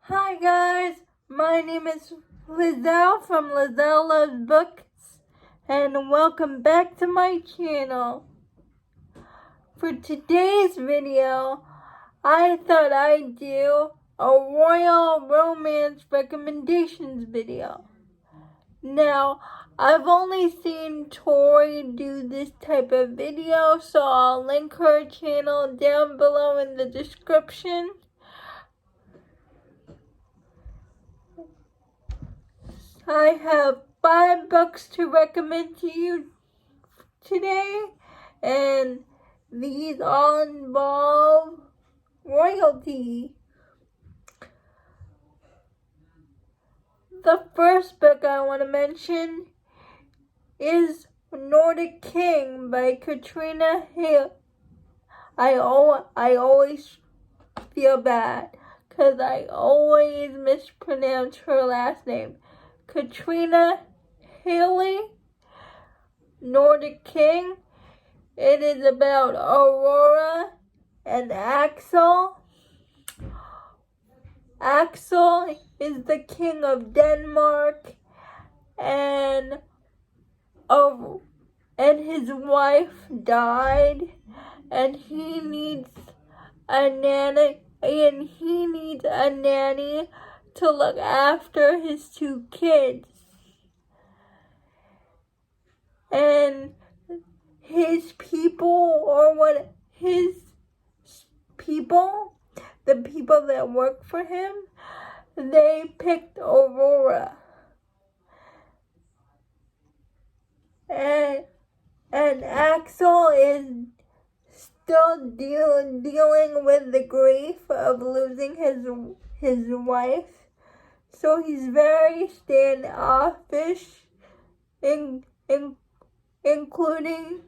Hi guys, my name is Lizelle from Lizelle Loves Books, and welcome back to my channel. For today's video, I thought I'd do a royal romance recommendations video. Now, I've only seen Tori do this type of video, so I'll link her channel down below in the description. I have 5 books to recommend to you today, and these all involve royalty. The first book I want to mention is Nordic King by Katrina Halle. I always feel bad because I always mispronounce her last name. Katrina Halle, Nordic King. It is about Aurora and Axel. Axel is the king of Denmark, and his wife died, and he needs a nanny, to look after his 2 kids. And his people, the people that work for him, they picked Aurora. And Axel is still dealing with the grief of losing his wife. So he's very standoffish, including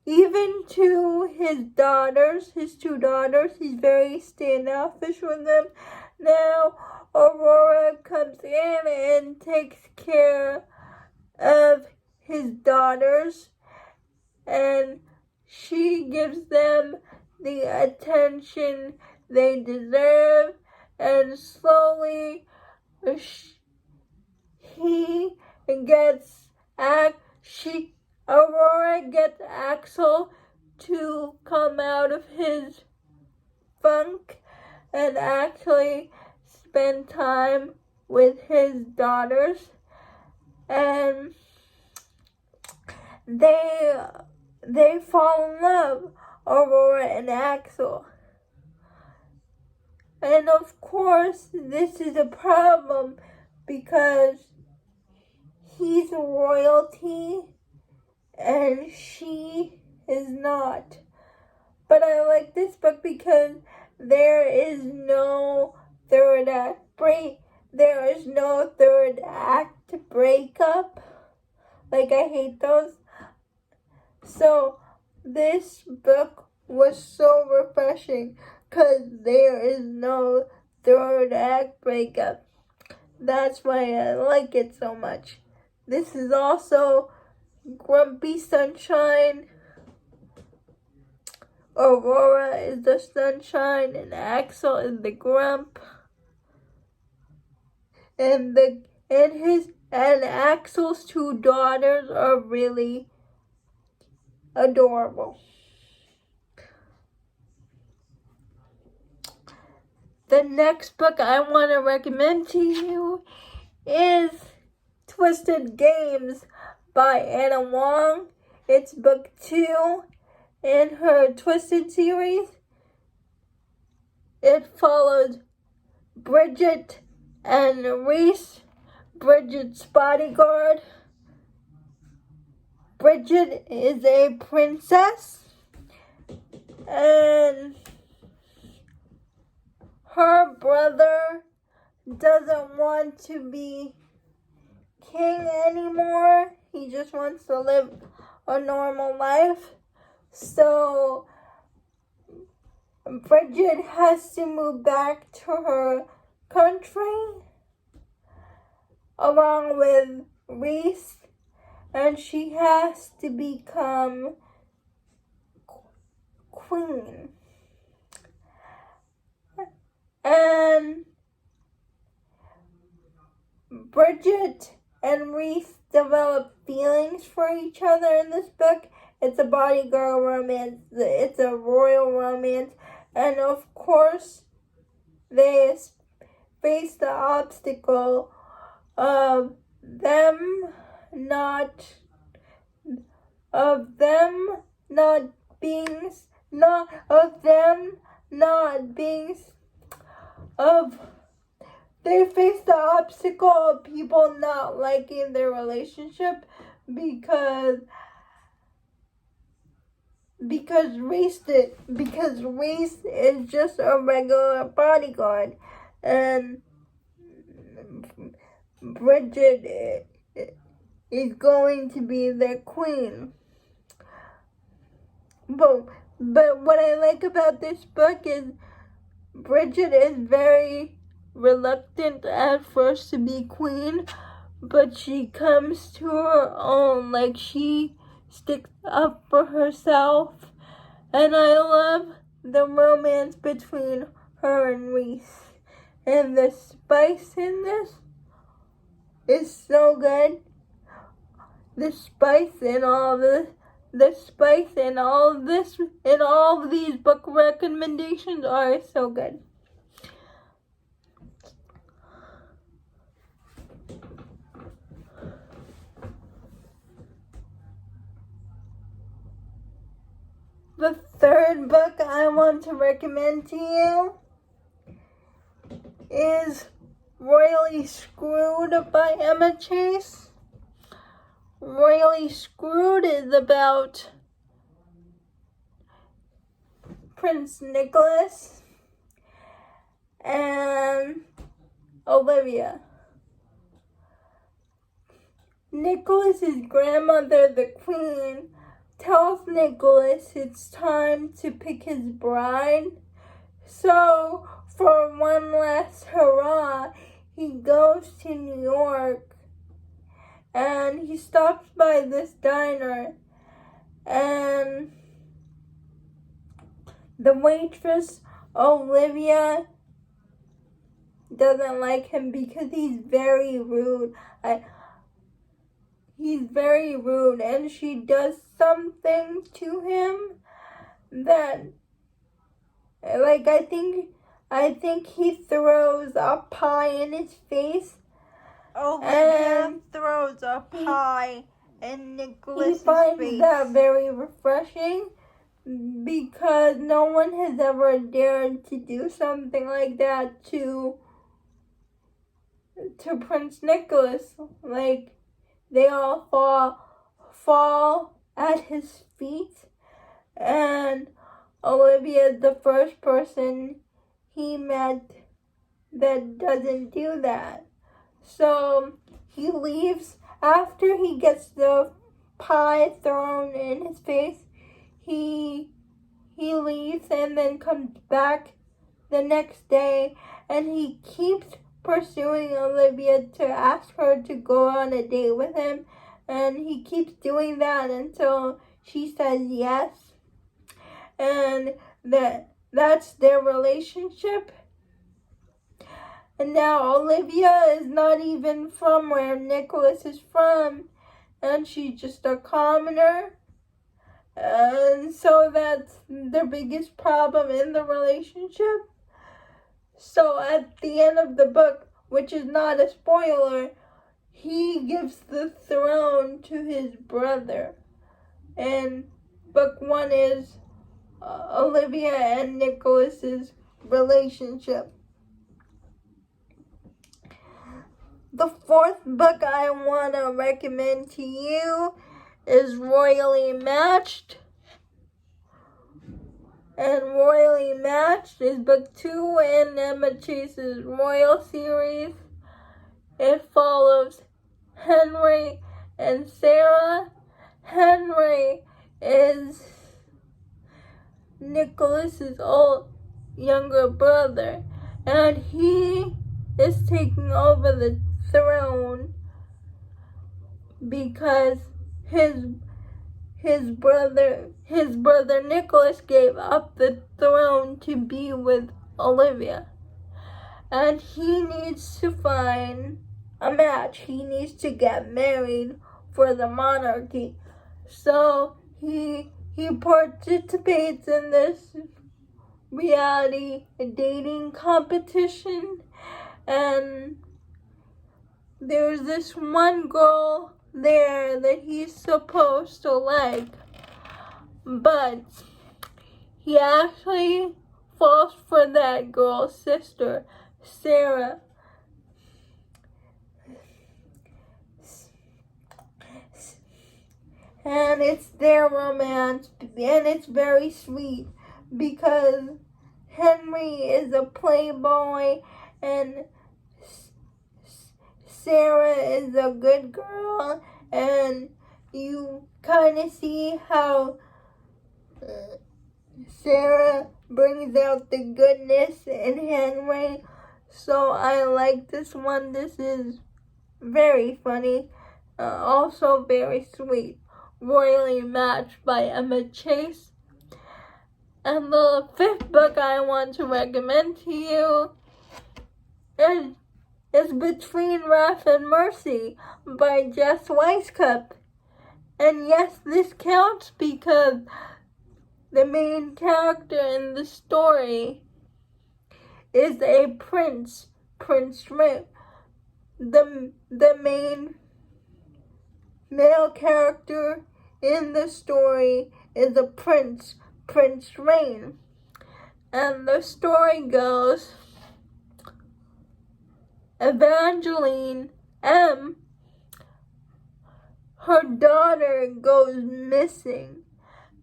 even to his daughters, his 2 daughters. He's very standoffish with them. Now Aurora comes in and takes care of his daughters, and she gives them the attention they deserve, and slowly Aurora gets Axel to come out of his funk and actually spend time with his daughters, and they fall in love, Aurora and Axel. And of course, this is a problem because he's royalty and she is not. But I like this book because there is no third act breakup. Like, I hate those. So this book was so refreshing because there is no third act breakup. That's why I like it so much. This is also Grumpy Sunshine. Aurora is the sunshine and Axel is the grump. And Axel's 2 daughters are really adorable. The next book I want to recommend to you is Twisted Games by Ana Huang. It's book 2 in her Twisted series. It follows Bridget and Reese, Bridget's bodyguard. Bridget is a princess, and her brother doesn't want to be king anymore. He just wants to live a normal life. So Bridget has to move back to her country along with Reese, and she has to become queen. And Bridget and Reese develop feelings for each other in this book. It's a body girl romance. It's a royal romance. And of course, they face the obstacle of them not they face the obstacle of people not liking their relationship because Reese is just a regular bodyguard, and Bridget is going to be their queen. But what I like about this book is Bridget is very reluctant at first to be queen, but she comes to her own. Like, she sticks up for herself, and I love the romance between her and Reese. And the spice in this is so good. The spice in all of these book recommendations are so good. The third book I want to recommend to you is Royally Screwed by Emma Chase. Royally Screwed is about Prince Nicholas and Olivia. Nicholas's grandmother, the Queen, tells Nicholas it's time to pick his bride. So, for one last hurrah, he goes to New York and he stops by this diner, and the waitress, Olivia, doesn't like him because he's very rude. He's very rude, and she does something to him that, like, I think he throws a pie in his face. Olivia throws a pie in Nicholas's face. He finds that very refreshing because no one has ever dared to do something like that to Prince Nicholas. Like, they all fall at his feet, and Olivia is the first person he met that doesn't do that. So he leaves after he gets the pie thrown in his face. He leaves and then comes back the next day, and he keeps pursuing Olivia to ask her to go on a date with him, and he keeps doing that until she says yes, and that's their relationship. And now Olivia is not even from where Nicholas is from, and she's just a commoner, and so that's their biggest problem in the relationship. So at the end of the book, which is not a spoiler, he gives the throne to his brother. And book 1 is Olivia and Nicholas's relationship. The fourth book I want to recommend to you is Royally Matched. And Royally Matched is book 2 in Emma Chase's Royal series. It follows Henry and Sarah. Henry is Nicholas's old younger brother, and he is taking over the throne because his brother Nicholas gave up the throne to be with Olivia. and he needs to find a match. He needs to get married for the monarchy. So he participates in this reality dating competition, and there's this one girl there that he's supposed to like, but he actually falls for that girl's sister, Sarah. And it's their romance, and it's very sweet because Henry is a playboy and Sarah is a good girl, and you kind of see how Sarah brings out the goodness in Henry. So I like this one. This is very funny, also very sweet. Royally Matched by Emma Chase. And the fifth book I want to recommend to you is Between Raph and Mercy by Jess Weiscup. And yes, this counts because the main character in the story is a prince, Prince Ray. The main male character in the story is a prince, Prince Rain. And the story goes, Evangeline M., her daughter goes missing,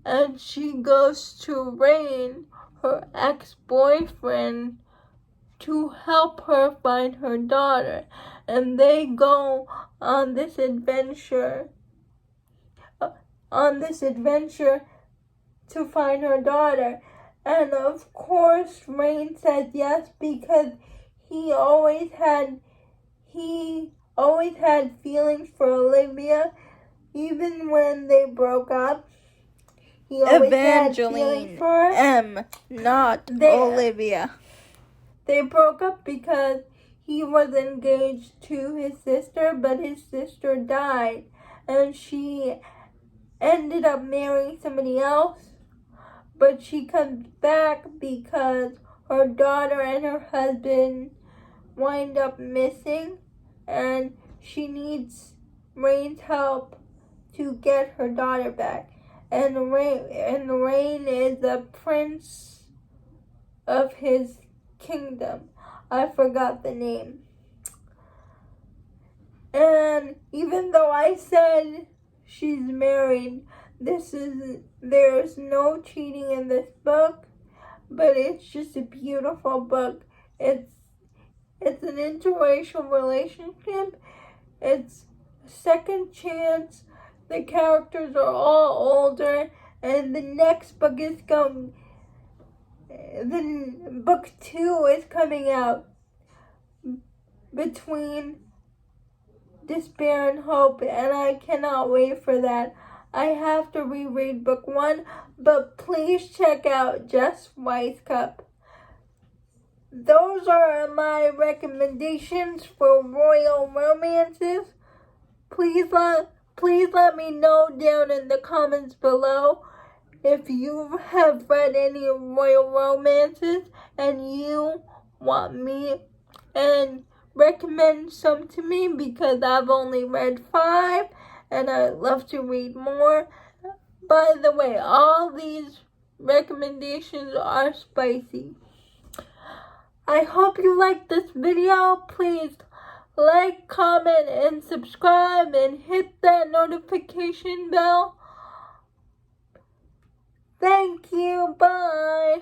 and she goes to Rain, her ex-boyfriend, to help her find her daughter. And they go on this adventure to find her daughter. And of course Rain says yes because he always had feelings for Olivia, even when they broke up. He always had feelings for her. M, not Olivia. They broke up because he was engaged to his sister, but his sister died, and she ended up marrying somebody else. But she comes back because her daughter and her husband wind up missing, and she needs Rain's help to get her daughter back. And Rain is the prince of his kingdom. I forgot the name. And even though I said she's married, there's no cheating in this book, but it's just a beautiful book. It's an interracial relationship. It's a second chance. The characters are all older, and the next book is coming. Then book 2 is coming out, Between Despair and Hope, and I cannot wait for that. I have to reread book 1, but please check out Jess Weiscup. Those are my recommendations for royal romances. Please let me know down in the comments below if you have read any royal romances and you want me and recommend some to me, because I've only read 5 and I'd love to read more. By the way, all these recommendations are spicy. I hope you liked this video. Please like, comment, and subscribe, and hit that notification bell. Thank you. Bye.